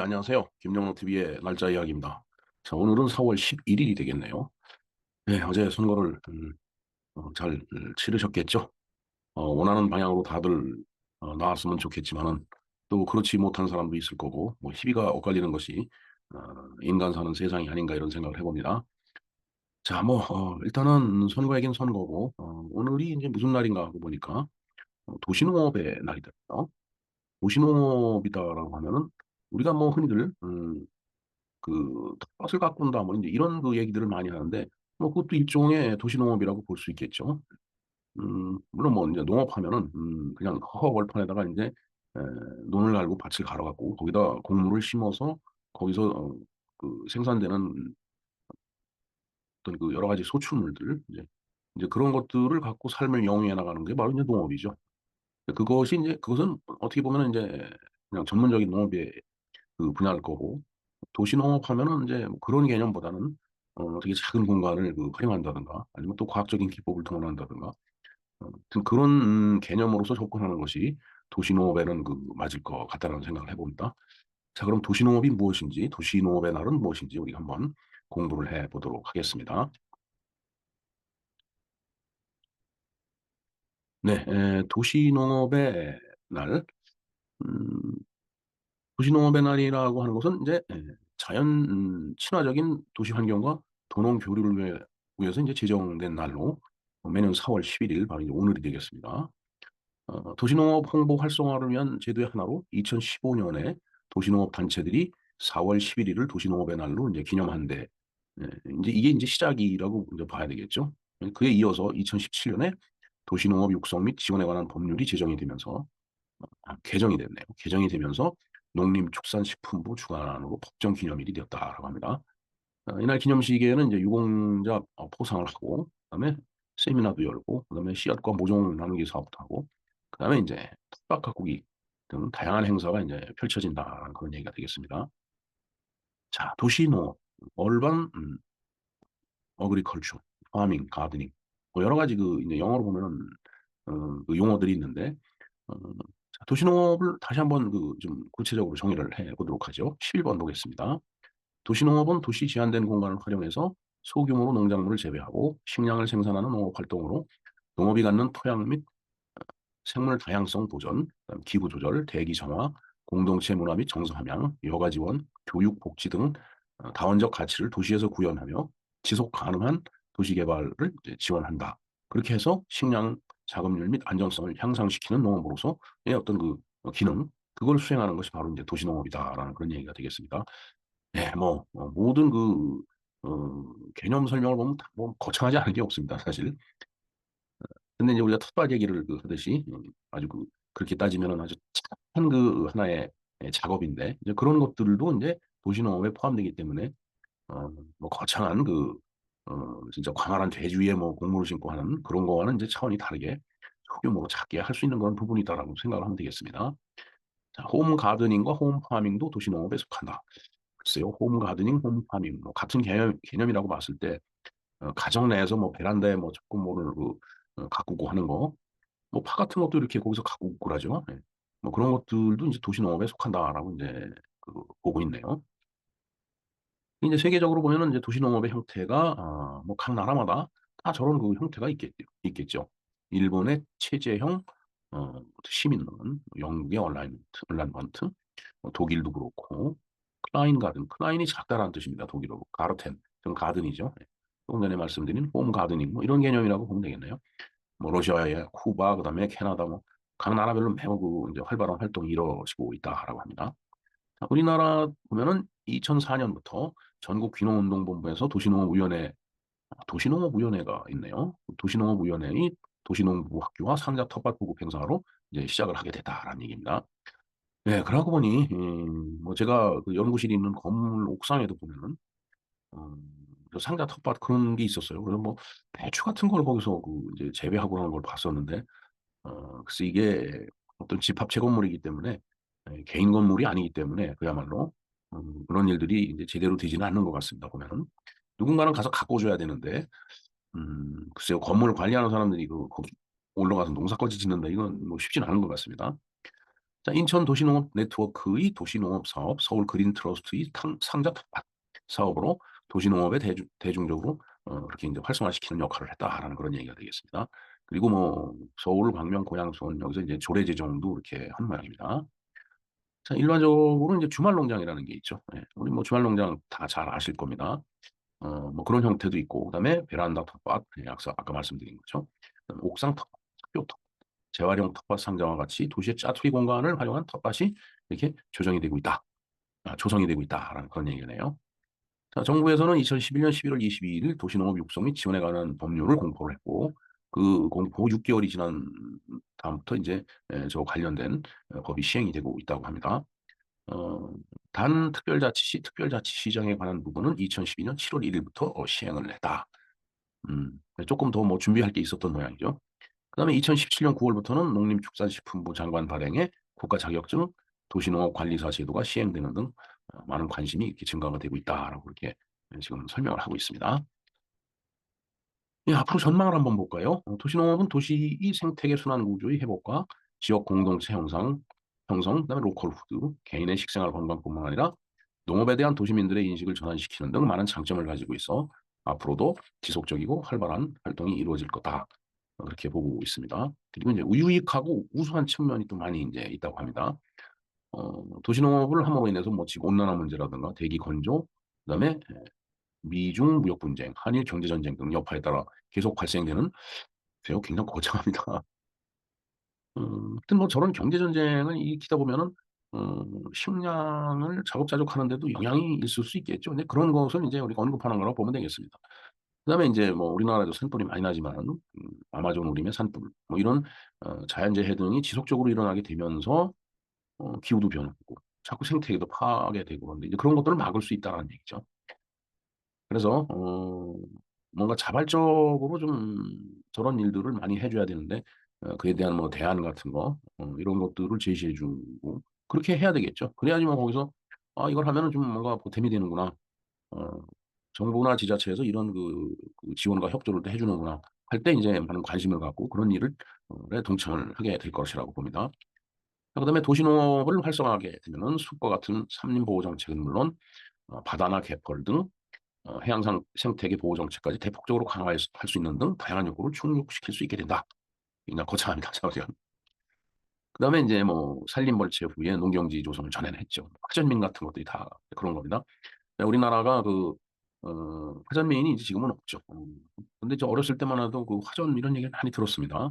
안녕하세요. 김영록 TV의 날짜 이야기입니다. 자, 오늘은 4월 11일이 되겠네요. 네, 어제 선거를 잘 치르셨겠죠? 원하는 방향으로 다들 나왔으면 좋겠지만은 또 그렇지 못한 사람도 있을 거고, 뭐 희비가 엇갈리는 것이 어, 인간 사는 세상이 아닌가 이런 생각을 해봅니다. 자, 일단은 선거이긴 선거고, 오늘이 이제 무슨 날인가 하고 보니까 도시농업의 날이더라고요. 도시농업이다라고 하면은 우리가 뭐 흔히들 텃밭을 가꾼다 뭐 이제 이런 그 얘기들을 많이 하는데 뭐 그것도 일종의 도시농업이라고 볼 수 있겠죠. 물론 뭐 이제 농업하면은 그냥 허허벌판에다가 이제 에, 논을 갈고 밭을 갈아갖고 거기다 곡물을 심어서 거기서 그 생산되는 어떤 그 여러 가지 소출물들 이제 그런 것들을 갖고 삶을 영위해 나가는 게 바로 이제 농업이죠. 그것이 이제 그것은 어떻게 보면 이제 그냥 전문적인 농업의 그 분야일 거고 도시농업 하면은 이제 뭐 그런 개념보다는 되게 작은 공간을 그 활용한다든가 아니면 또 과학적인 기법을 동원한다든가 아무튼 그런 개념으로서 접근하는 것이 도시농업에는 그 맞을 것 같다는 생각을 해봅니다. 자, 그럼 도시농업이 무엇인지, 도시농업의 날은 무엇인지 우리 한번 공부를 해 보도록 하겠습니다. 네, 도시농업의 날, 음, 도시농업의 날이라고 하는 것은 이제 자연 친화적인 도시 환경과 도농 교류를 위해서 이제 제정된 날로 매년 4월 11일 바로 이제 오늘이 되겠습니다. 도시농업 홍보 활성화를 위한 제도의 하나로 2015년에 도시농업 단체들이 4월 11일을 도시농업의 날로 이제 기념한데 이제 이게 이제 시작이라고 이제 봐야 되겠죠. 그에 이어서 2017년에 도시농업 육성 및 지원에 관한 법률이 제정이 되면서 개정이 됐네요. 개정이 되면서 농림축산식품부 주관으로 법정 기념일이 되었다라고 합니다. 이날 기념식에는 이제 유공자 포상을 하고, 그다음에 세미나도 열고, 그다음에 씨앗과 모종 나누기 사업도 하고, 그다음에 이제 텃밭 가꾸기 등 다양한 행사가 이제 펼쳐진다라는 그런 얘기가 되겠습니다. 자, 도시농업, 얼반 어그리컬처, 파밍, 가드닝, 뭐 여러 가지 그 이제 영어로 보면은 그 용어들이 있는데 어, 자, 도시농업을 다시 한번 그 좀 구체적으로 정의를 해 보도록 하죠. 11번 보겠습니다. 도시농업은 도시 제한된 공간을 활용해서 소규모로 농작물을 재배하고 식량을 생산하는 농업 활동으로 농업이 갖는 토양 및 생물 다양성 보전, 그다음 기후 조절, 대기 정화, 공동체 문화 및 정서 함양, 여가 지원, 교육 복지 등 다원적 가치를 도시에서 구현하며 지속 가능한 도시 개발을 이제 지원한다. 그렇게 해서 식량 자급률 및 안정성을 향상시키는 농업으로서 어떤 그 기능 그걸 수행하는 것이 바로 이제 도시농업이다라는 그런 얘기가 되겠습니다. 네, 모든 개념 설명을 보면 뭐 거창하지 않은 게 없습니다, 사실. 근데 이제 우리가 텃밭 얘기를 그 하듯이 아주 그렇게 따지면은 아주 착한 그 하나의 작업인데 이제 그런 것들도 이제 도시농업에 포함되기 때문에 뭐 거창한 진짜 광활한 대지 위에 뭐 곡물을 심고 하는 그런 거와는 이제 차원이 다르게 소규모로 작게 할 수 있는 그런 부분이다라고 생각을 하면 되겠습니다. 자, 홈 가드닝과 홈 파밍도 도시농업에 속한다. 글쎄요, 홈 가드닝, 홈 파밍 뭐 같은 개념이라고 봤을 때 가정 내에서 뭐 베란다에 뭐 조금뭐를 가꾸고 하는 거, 뭐 파 같은 것도 이렇게 거기서 가꾸고 그러죠. 예. 뭐 그런 것들도 이제 도시농업에 속한다라고 이제 보고 있네요. 이제 세계적으로 보면은 이제 도시농업의 형태가 뭐 각 나라마다 다 저런 그 형태가 있겠죠. 일본의 체제형 시민농은, 영국의 얼라이먼트, 뭐 독일도 그렇고 클라인 가든, 클라인이 작다라는 뜻입니다. 독일어로 가르텐, 좀 가든이죠. 예. 조금 전에 말씀드린 홈 가드닝 뭐 이런 개념이라고 보면 되겠네요. 뭐 러시아의 쿠바, 그다음에 캐나다 뭐 각 나라별로 매우 그 이제 활발한 활동이 이루어지고 있다라고 합니다. 자, 우리나라 보면은 2004년부터 전국 귀농운동본부에서 도시농업위원회가 있네요. 도시농업위원회의 도시농부 학교와 상자 텃밭 보급 행사로 이제 시작을 하게 됐다라는 얘기입니다. 네, 그러고 보니 뭐 제가 그 연구실이 있는 건물 옥상에도 보면은 그 상자 텃밭 그런 게 있었어요. 그래서 뭐 배추 같은 걸 거기서 그 이제 재배하고 하는 걸 봤었는데 글쎄 이게 어떤 집합 채건물이기 때문에 개인 건물이 아니기 때문에 그야말로 그런 일들이 이제 제대로 되지는 않는 것 같습니다. 보면은 누군가는 가서 가꿔줘야 되는데 글쎄요 건물 관리하는 사람들이 거기 올라가서 농사까지 짓는다 이건 뭐 쉽지는 않은 것 같습니다. 자, 인천 도시농업 네트워크의 도시농업 사업, 서울 그린 트러스트의 상자 텃밭 사업으로 도시농업에 대중적으로 그렇게 이제 활성화시키는 역할을 했다라는 그런 얘기가 되겠습니다. 그리고 뭐 서울, 광명, 고양, 수원 여기서 이제 조례 제정도 이렇게 한 모양입니다. 자, 일반적으로 이제 주말 농장이라는 게 있죠. 예, 우리 뭐 주말 농장 다 잘 아실 겁니다. 뭐 그런 형태도 있고, 그다음에 베란다 텃밭, 예, 아까 말씀드린 거죠. 그다음에 옥상 텃밭, 학교 텃밭, 재활용 텃밭 상자와 같이 도시의 짜투리 공간을 활용한 텃밭이 이렇게 조정이 되고 있다. 조성이 되고 있다라는 그런 얘기네요. 자, 정부에서는 2011년 11월 22일 도시농업 육성 및 지원에 관한 법률을 공포를 했고, 그 공포 6개월이 지난 다음부터 이제 저 관련된 법이 시행이 되고 있다고 합니다. 어, 단 특별자치시정에 관한 부분은 2012년 7월 1일부터 시행을 했다. 조금 더 뭐 준비할 게 있었던 모양이죠. 그다음에 2017년 9월부터는 농림축산식품부 장관 발행의 국가 자격증 도시농업관리사 제도가 시행되는 등 많은 관심이 이렇게 증가가 되고 있다라고 이렇게 지금 설명을 하고 있습니다. 예, 앞으로 전망을 한번 볼까요? 도시농업은 도시의 생태계 순환 구조의 회복과 지역 공동체 형성, 그다음에 로컬 푸드, 개인의 식생활 건강뿐만 아니라 농업에 대한 도시민들의 인식을 전환시키는 등 많은 장점을 가지고 있어 앞으로도 지속적이고 활발한 활동이 이루어질 거다. 그렇게 보고 있습니다. 그리고 이제 유익하고 우수한 측면이 또 많이 이제 있다고 합니다. 도시농업을 함으로 인해서 뭐 지구 온난화 문제라든가 대기 건조, 그다음에 미중 무역 분쟁, 한일 경제 전쟁 등 여파에 따라 계속 발생되는 매우 굉장히 거창합니다. 하여튼 뭐 저런 경제 전쟁을 일으키다 보면은 식량을 자급자족하는데도 영향이 있을 수 있겠죠. 근데 그런 것을 이제 우리가 언급하는 거라고 보면 되겠습니다. 그다음에 이제 뭐 우리나라에도 산불이 많이 나지만 아마존 우림의 산불 뭐 이런 자연재해 등이 지속적으로 일어나게 되면서 기후도 변하고 자꾸 생태계도 파괴되고 그런데 이제 그런 것들을 막을 수 있다라는 얘기죠. 그래서 뭔가 자발적으로 좀 저런 일들을 많이 해줘야 되는데 그에 대한 뭐 대안 같은 거 이런 것들을 제시해주고 그렇게 해야 되겠죠. 그래야지만 거기서 이걸 하면은 좀 뭔가 보탬이 되는구나. 어, 정부나 지자체에서 이런 그 지원과 협조를 또 해주는구나 할 때 이제 많은 관심을 갖고 그런 일을 동참을 하게 될 것이라고 봅니다. 그다음에 도시농업을 활성화하게 되면은 숲과 같은 산림보호 정책은 물론 바다나 갯벌 등 해양 생태계 보호 정책까지 대폭적으로 강화할 수 있는 등 다양한 요구를 충족시킬 수 있게 된다. 그냥 거창합니다. 자우지간. 그다음에 이제 뭐 산림벌채 후에 농경지 조성을 전에는 했죠. 화전민 같은 것들이 다 그런 겁니다. 우리나라가 화전민이 이제 지금은 없죠. 근데 저 어렸을 때만 해도 그 화전 이런 얘기를 많이 들었습니다.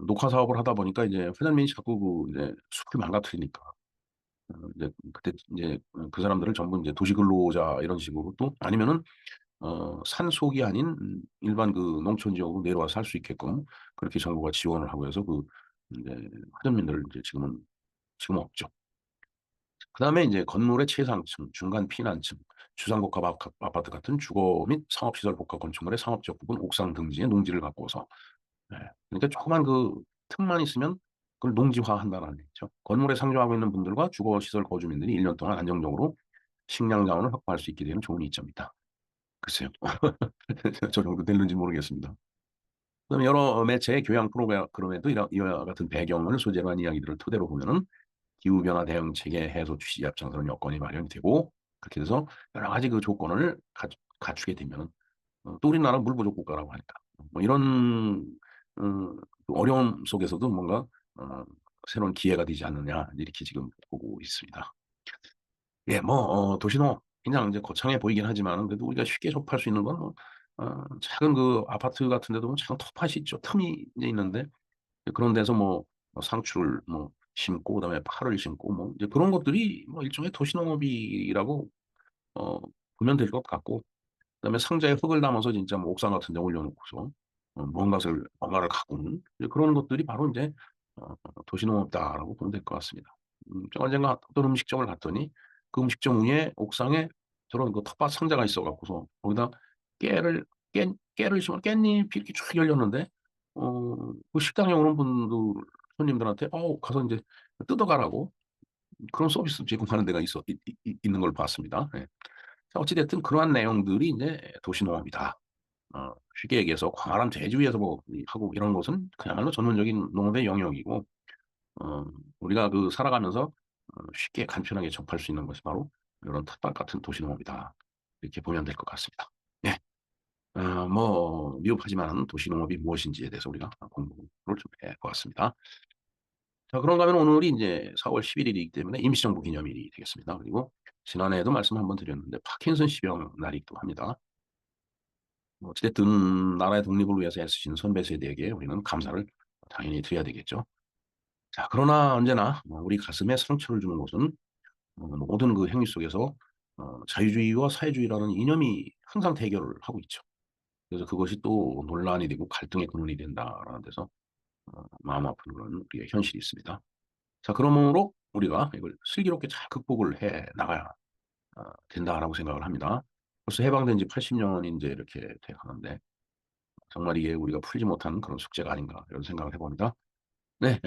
녹화 사업을 하다 보니까 이제 화전민이 자꾸 이제 숲을 망가뜨리니까 이제 그때 이제 그 사람들을 전부 이제 도시 근로자 이런 식으로 또 아니면은 산속이 아닌 일반 그 농촌 지역으로 내려와서 살 수 있게끔 그렇게 정부가 지원을 하고 해서 그 이제 화전민들 이제 지금 없죠. 그다음에 이제 건물의 최상층, 중간 피난층, 주상복합 아파트 같은 주거 및 상업시설 복합 건축물의 상업적 부분 옥상 등지에 농지를 가꾸어서 그러니까 조그만 그 틈만 있으면 그걸 농지화한다는 얘기죠. 건물에 상주하고 있는 분들과 주거시설 거주민들이 1년 동안 안정적으로 식량 자원을 확보할 수 있게 되는 좋은 이점이다. 글쎄요. 저 정도 되는지 모르겠습니다. 그다음에 여러 매체의 교양 프로그램에도 이와 같은 배경을 소재로 한 이야기들을 토대로 보면은 기후변화 대응 체계 해소 취지 앞장서는 여건이 마련이 되고 그렇게 돼서 여러 가지 그 조건을 갖추게 되면은 또 우리나라 물 부족 국가라고 하니까 뭐 이런 어려움 속에서도 뭔가 새로운 기회가 되지 않느냐 이렇게 지금 보고 있습니다. 예, 뭐 도시농업 그냥 이제 거창해 보이긴 하지만 그래도 우리가 쉽게 접할 수 있는 건 뭐, 작은 그 아파트 같은 데도 보면 작은 텃밭이 있죠. 틈이 이제 있는데 그런 데서 뭐 상추를 뭐 심고 그다음에 파를 심고 뭐 이제 그런 것들이 뭐 일종의 도시농업이라고 어, 보면 될 것 같고 그다음에 상자에 흙을 담아서 진짜 뭐 옥상 같은 데 올려놓고서 뭔가를 가꾸는 이제 그런 것들이 바로 이제 도시농업다라고 보면 될 것 같습니다. 제가 언젠가 어떤 음식점을 갔더니 그 음식점 위에 옥상에 저런 그 텃밭 상자가 있어 갖고서 거기다 깨를 깨를 심어 깻잎이 이렇게 쭉 열렸는데 그 식당에 오는 분들 손님들한테 가서 이제 뜯어가라고 그런 서비스 제공하는 데가 있는 걸 봤습니다. 예. 자, 어찌됐든 그러한 내용들이 이제 도시농업이다. 쉽게 얘기해서 광활한 대지 위에서 뭐 하고 이런 것은 그야말로 전문적인 농업의 영역이고 어 우리가 그 살아가면서 쉽게 간편하게 접할 수 있는 것이 바로 이런 텃밭 같은 도시농업이다. 이렇게 보면 될 것 같습니다. 예. 뭐 미흡하지만 도시농업이 무엇인지에 대해서 우리가 공부를 좀 해 보았습니다. 자, 그런가 하면 오늘이 인제 4월 11 일이기 때문에 임시정부 기념일이 되겠습니다. 그리고 지난해에도 말씀을 한번 드렸는데 파킨슨씨병 날이기도 합니다. 뭐 어찌 됐든 나라의 독립을 위해서 애쓰신 선배 세대에게 우리는 감사를 당연히 드려야 되겠죠. 자, 그러나 언제나 우리 가슴에 상처를 주는 것은 모든 그 행위 속에서 자유주의와 사회주의라는 이념이 항상 대결을 하고 있죠. 그래서 그것이 또 논란이 되고 갈등의 근원이 된다라는 데서 마음 아픈 그런 우리의 현실이 있습니다. 자, 그러므로 우리가 이걸 슬기롭게 잘 극복을 해 나가야 된다라고 생각을 합니다. 벌써 해방된 지 80 년이 인제 이렇게 돼 가는데 정말 이게 우리가 풀지 못한 그런 숙제가 아닌가 이런 생각을 해 봅니다. 네.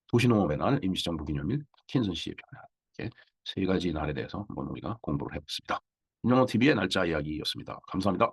도시농업의 날, 임시정부 기념일, 파킨슨 씨의 변화 이렇게 세 가지 날에 대해서 한번 우리가 공부를 해 봤습니다. 김영호 TV의 날짜 이야기였습니다. 감사합니다.